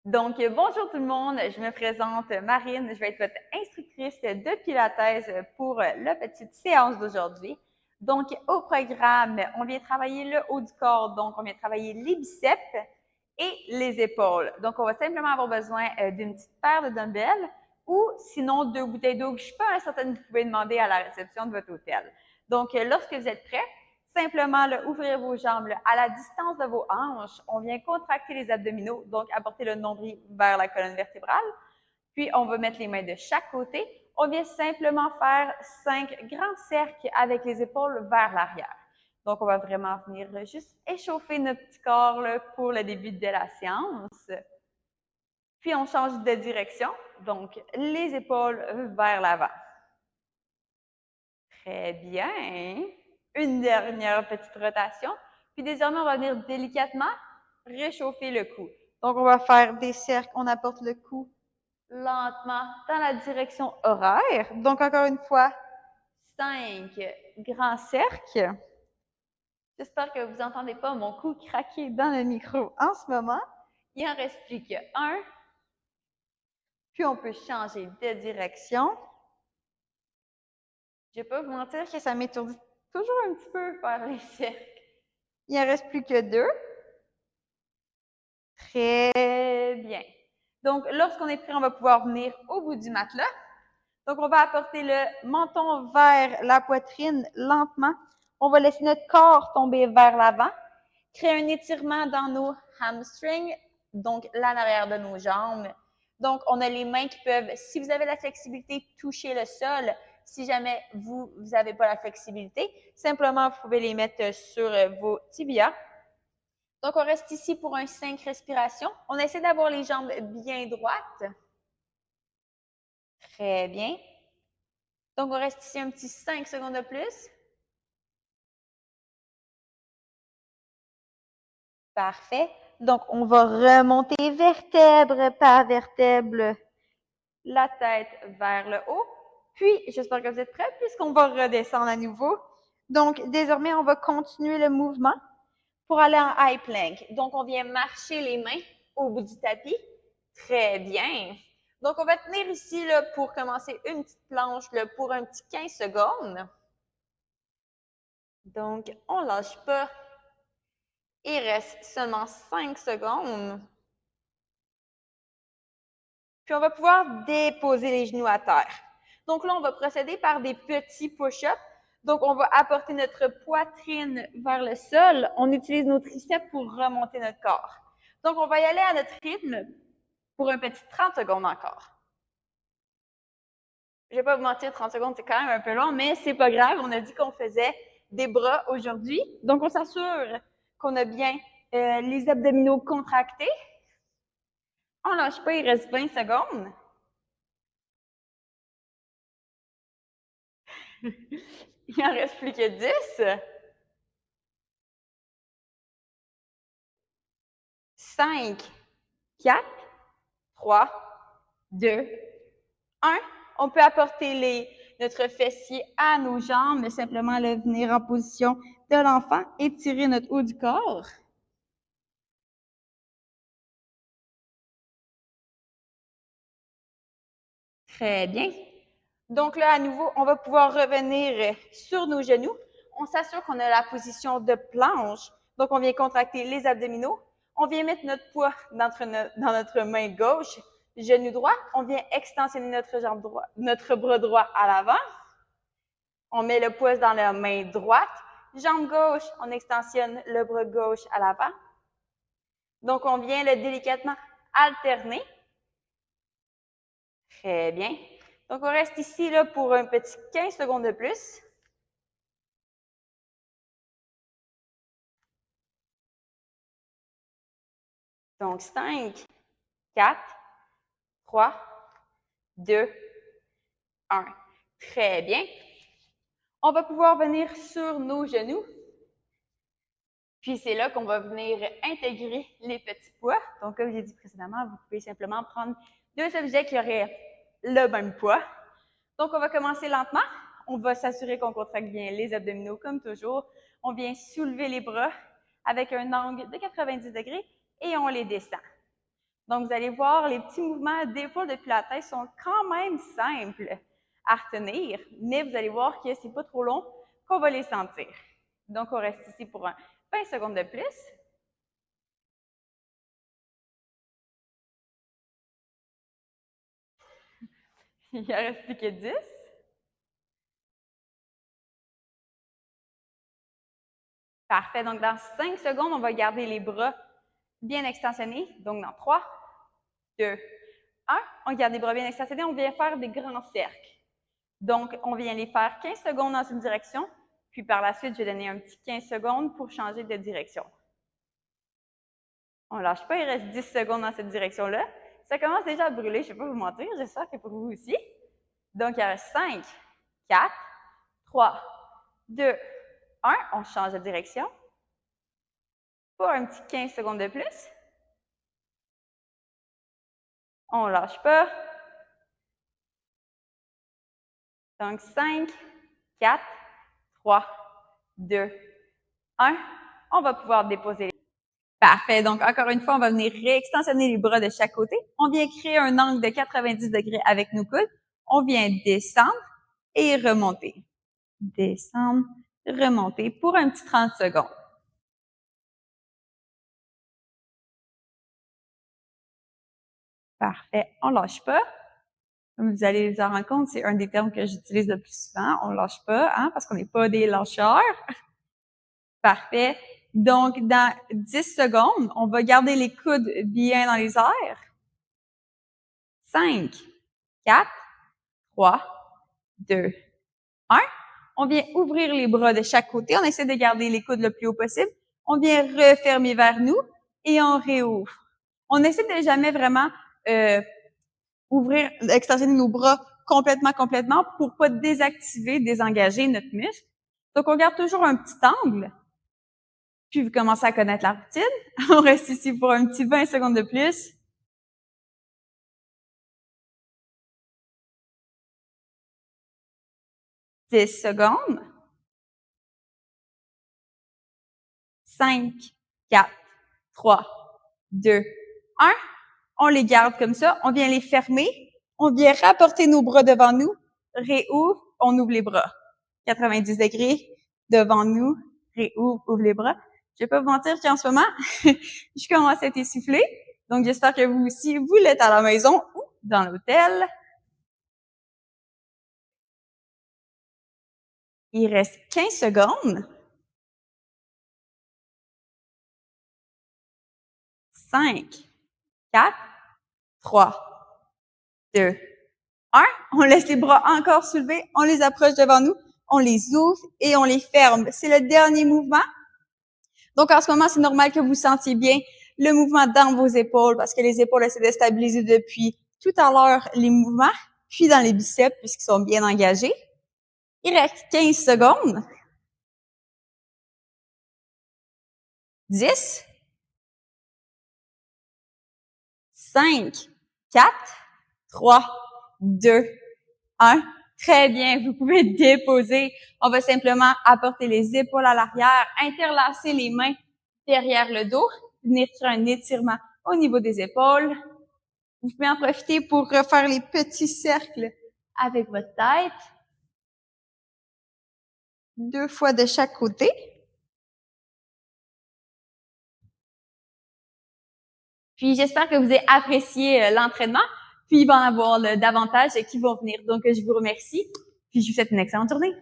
Bonjour tout le monde, je me présente Marine, je vais être votre instructrice de Pilates pour la petite séance d'aujourd'hui. Donc, au programme, on vient travailler le haut du corps, donc on vient travailler les biceps et les épaules. Donc, on va simplement avoir besoin d'une petite paire de dumbbells ou sinon 2 bouteilles d'eau que je suis pas certaine que vous pouvez demander à la réception de votre hôtel. Donc, lorsque vous êtes prêts, simplement ouvrir vos jambes à la distance de vos hanches. On vient contracter les abdominaux, donc apporter le nombril vers la colonne vertébrale. Puis, on va mettre les mains de chaque côté. On vient simplement faire 5 grands cercles avec les épaules vers l'arrière. Donc, on va vraiment venir juste échauffer notre petit corps pour le début de la séance. Puis, on change de direction. Donc, les épaules vers l'avant. Très bien. Une dernière petite rotation. Puis désormais, on va venir délicatement réchauffer le cou. Donc, on va faire des cercles. On apporte le cou lentement dans la direction horaire. Donc, encore une fois, 5 grands cercles. J'espère que vous n'entendez pas mon cou craquer dans le micro en ce moment. Il en reste plus qu'un. Puis, on peut changer de direction. Je ne vais pas vous mentir que ça m'étourdit toujours un petit peu faire les cercles. Il en reste plus que 2. Très bien. Donc, lorsqu'on est prêt, on va pouvoir venir au bout du matelas. Donc, on va apporter le menton vers la poitrine lentement. On va laisser notre corps tomber vers l'avant. Créer un étirement dans nos hamstrings, donc là en arrière de nos jambes. Donc, on a les mains qui peuvent, si vous avez la flexibilité, toucher le sol. Si jamais vous n'avez pas la flexibilité, simplement, vous pouvez les mettre sur vos tibias. Donc, on reste ici pour un 5 respirations. On essaie d'avoir les jambes bien droites. Très bien. Donc, on reste ici un petit 5 secondes de plus. Parfait. Donc, on va remonter vertèbre par vertèbre, la tête vers le haut. Puis, j'espère que vous êtes prêts puisqu'on va redescendre à nouveau. Donc, désormais, on va continuer le mouvement pour aller en high plank. Donc, on vient marcher les mains au bout du tapis. Très bien. Donc, on va tenir ici pour commencer une petite planche pour un petit 15 secondes. Donc, on ne lâche pas. Il reste seulement 5 secondes. Puis, on va pouvoir déposer les genoux à terre. Donc là, on va procéder par des petits push-ups. Donc, on va apporter notre poitrine vers le sol. On utilise nos triceps pour remonter notre corps. Donc, on va y aller à notre rythme pour un petit 30 secondes encore. Je ne vais pas vous mentir, 30 secondes, c'est quand même un peu long, mais c'est pas grave. On a dit qu'on faisait des bras aujourd'hui. Donc, on s'assure qu'on a bien les abdominaux contractés. On ne lâche pas, il reste 20 secondes. Il en reste plus que 10. 5, 4, 3, 2, 1. On peut apporter notre fessier à nos jambes, mais simplement venir en position de l'enfant, étirer notre haut du corps. Très bien. Donc là, à nouveau, on va pouvoir revenir sur nos genoux. On s'assure qu'on a la position de planche. Donc, on vient contracter les abdominaux. On vient mettre notre poids dans notre main gauche, genou droit. On vient extensionner notre bras droit à l'avant. On met le pouce dans la main droite. Jambe gauche, on extensionne le bras gauche à l'avant. Donc, on vient délicatement alterner. Très bien. Donc, on reste ici pour un petit 15 secondes de plus. Donc, 5, 4, 3, 2, 1. Très bien. On va pouvoir venir sur nos genoux. Puis, c'est là qu'on va venir intégrer les petits poids. Donc, comme j'ai dit précédemment, vous pouvez simplement prendre 2 objets qui auraient le même poids. Donc, on va commencer lentement. On va s'assurer qu'on contracte bien les abdominaux comme toujours. On vient soulever les bras avec un angle de 90 degrés et on les descend. Donc, vous allez voir, les petits mouvements d'épaule de pilates sont quand même simples à retenir, mais vous allez voir que c'est pas trop long qu'on va les sentir. Donc, on reste ici pour 20 secondes de plus. Il ne reste plus que 10. Parfait. Donc, dans 5 secondes, on va garder les bras bien extensionnés. Donc, dans 3, 2, 1, on garde les bras bien extensionnés. On vient faire des grands cercles. Donc, on vient les faire 15 secondes dans une direction. Puis, par la suite, je vais donner un petit 15 secondes pour changer de direction. On ne lâche pas, il reste 10 secondes dans cette direction-là. Ça commence déjà à brûler, je ne vais pas vous mentir, j'espère que pour vous aussi. Donc, il reste 5, 4, 3, 2, 1. On change de direction. Pour un petit 15 secondes de plus. On ne lâche pas. Donc, 5, 4, 3, 2, 1. On va pouvoir déposer les... Parfait. Donc, encore une fois, on va venir réextensionner les bras de chaque côté. On vient créer un angle de 90 degrés avec nos coudes. On vient descendre et remonter. Descendre, remonter pour un petit 30 secondes. Parfait. On lâche pas. Comme vous allez vous en rendre compte, c'est un des termes que j'utilise le plus souvent. On lâche pas, hein, parce qu'on n'est pas des lâcheurs. Parfait. Donc, dans 10 secondes, on va garder les coudes bien dans les airs. 5, 4, 3, 2, 1. On vient ouvrir les bras de chaque côté. On essaie de garder les coudes le plus haut possible. On vient refermer vers nous et on réouvre. On essaie de jamais vraiment ouvrir, extensionner nos bras complètement pour pas désactiver, désengager notre muscle. Donc, on garde toujours un petit angle. Puis, vous commencez à connaître la routine. On reste ici pour un petit 20 secondes de plus. « 10 secondes. 5, 4, 3, 2, 1. On les garde comme ça. On vient les fermer. On vient rapporter nos bras devant nous. Réouvre. On ouvre les bras. 90 degrés devant nous. Réouvre, ouvre les bras. Je vais pas vous mentir qu'en ce moment, je commence à être essoufflée. Donc, j'espère que vous aussi, vous l'êtes à la maison ou dans l'hôtel. Il reste 15 secondes. 5, 4, 3, 2, 1. On laisse les bras encore soulevés. On les approche devant nous. On les ouvre et on les ferme. C'est le dernier mouvement. Donc, en ce moment, c'est normal que vous sentiez bien le mouvement dans vos épaules parce que les épaules essaient de stabiliser depuis tout à l'heure les mouvements, puis dans les biceps puisqu'ils sont bien engagés. Il reste 15 secondes. 10, 5, 4, 3, 2, 1. Très bien, vous pouvez déposer. On va simplement apporter les épaules à l'arrière, interlacer les mains derrière le dos, venir faire un étirement au niveau des épaules. Vous pouvez en profiter pour refaire les petits cercles avec votre tête. 2 fois de chaque côté. Puis j'espère que vous avez apprécié l'entraînement. Puis il va en avoir davantage qui vont venir. Donc je vous remercie. Puis je vous souhaite une excellente journée.